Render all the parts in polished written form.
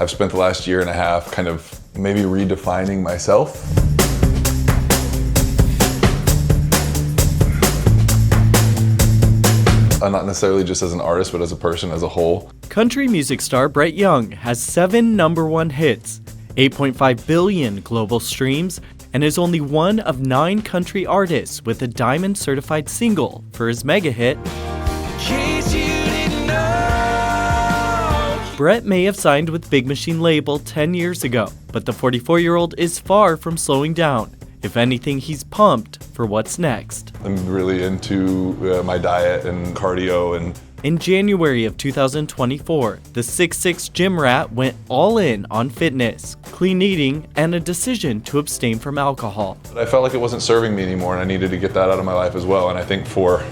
I've spent the last year and a half kind of maybe redefining myself. Not necessarily just as an artist, but as a person as a whole. Country music star Brett Young has 7 #1 hits, 8.5 billion global streams, and is only one of 9 country artists with a diamond certified single for his mega hit. Brett may have signed with Big Machine label 10 years ago, but the 44-year-old is far from slowing down. If anything, he's pumped for what's next. I'm really into my diet and cardio. And in January of 2024, the 6'6" gym rat went all in on fitness, clean eating, and a decision to abstain from alcohol. I felt like it wasn't serving me anymore, and I needed to get that out of my life as well. And I think for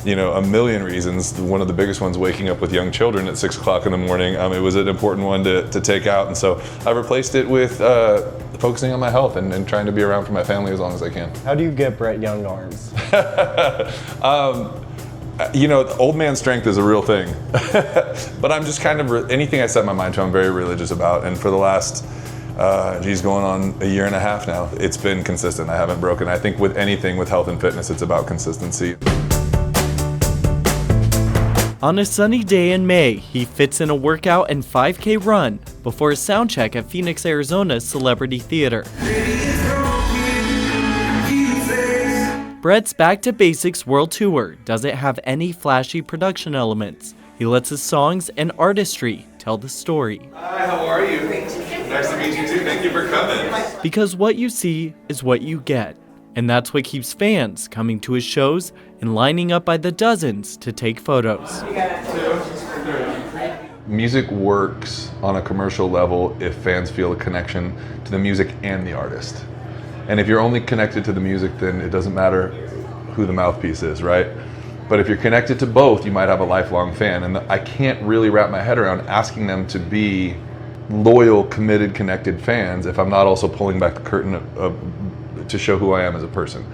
a million reasons, one of the biggest ones, waking up with young children at 6 o'clock in the morning, it was an important one to take out. And so I replaced it with focusing on my health and trying to be around for my family as long as I can. How do you get Brett Young arms? Old man strength is a real thing. But I'm just kind of, anything I set my mind to, I'm very religious about. And for the last, going on a year and a half now, it's been consistent. I haven't broken. I think with anything with health and fitness, it's about consistency. On a sunny day in May, he fits in a workout and 5K run before a sound check at Phoenix, Arizona's Celebrity Theater. Brett's Back to Basics World Tour doesn't have any flashy production elements. He lets his songs and artistry tell the story. Hi, how are you? Nice to meet you too. Thank you for coming. Because what you see is what you get. And that's what keeps fans coming to his shows and lining up by the dozens to take photos. Music works on a commercial level if fans feel a connection to the music and the artist. And if you're only connected to the music, then it doesn't matter who the mouthpiece is, right? But if you're connected to both, you might have a lifelong fan. And I can't really wrap my head around asking them to be loyal, committed, connected fans if I'm not also pulling back the curtain to show who I am as a person.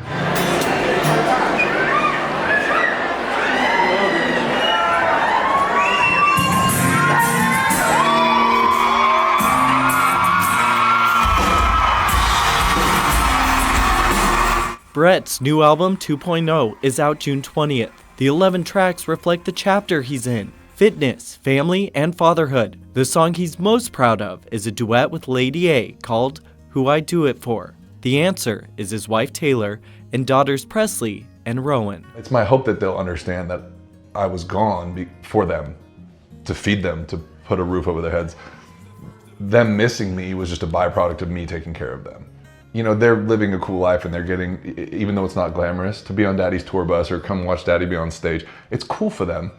Brett's new album 2.0 is out June 20th. The 11 tracks reflect the chapter he's in: fitness, family, and fatherhood. The song he's most proud of is a duet with Lady A called Who I Do It For. The answer is his wife Taylor and daughters Presley and Rowan. It's my hope that they'll understand that I was gone for them, to feed them, to put a roof over their heads. Them missing me was just a byproduct of me taking care of them. They're living a cool life and they're getting, even though it's not glamorous, to be on Daddy's tour bus or come watch Daddy be on stage. It's cool for them,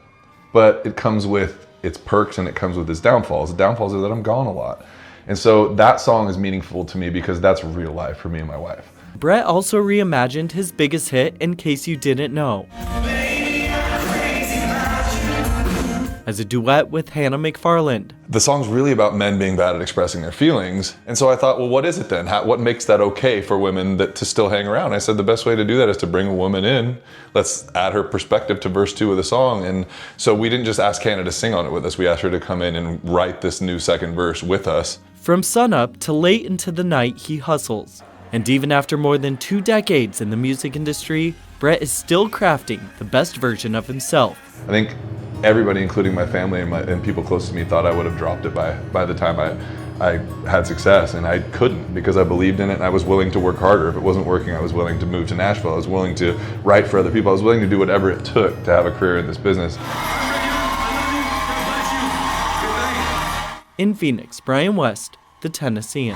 but it comes with its perks and it comes with its downfalls. The downfalls are that I'm gone a lot. And so that song is meaningful to me because that's real life for me and my wife. Brett also reimagined his biggest hit, In Case You Didn't Know, as a duet with Hannah McFarland. The song's really about men being bad at expressing their feelings. And so I thought, well, what is it then? What makes that okay for women to still hang around? I said the best way to do that is to bring a woman in. Let's add her perspective to verse 2 of the song. And so we didn't just ask Hannah to sing on it with us. We asked her to come in and write this new second verse with us. From sunup to late into the night, he hustles. And even after more than 2 decades in the music industry, Brett is still crafting the best version of himself. I think everybody, including my family and people close to me, thought I would have dropped it by the time I had success, and I couldn't because I believed in it and I was willing to work harder. If it wasn't working, I was willing to move to Nashville. I was willing to write for other people. I was willing to do whatever it took to have a career in this business. In Phoenix, Brian West, the Tennessean.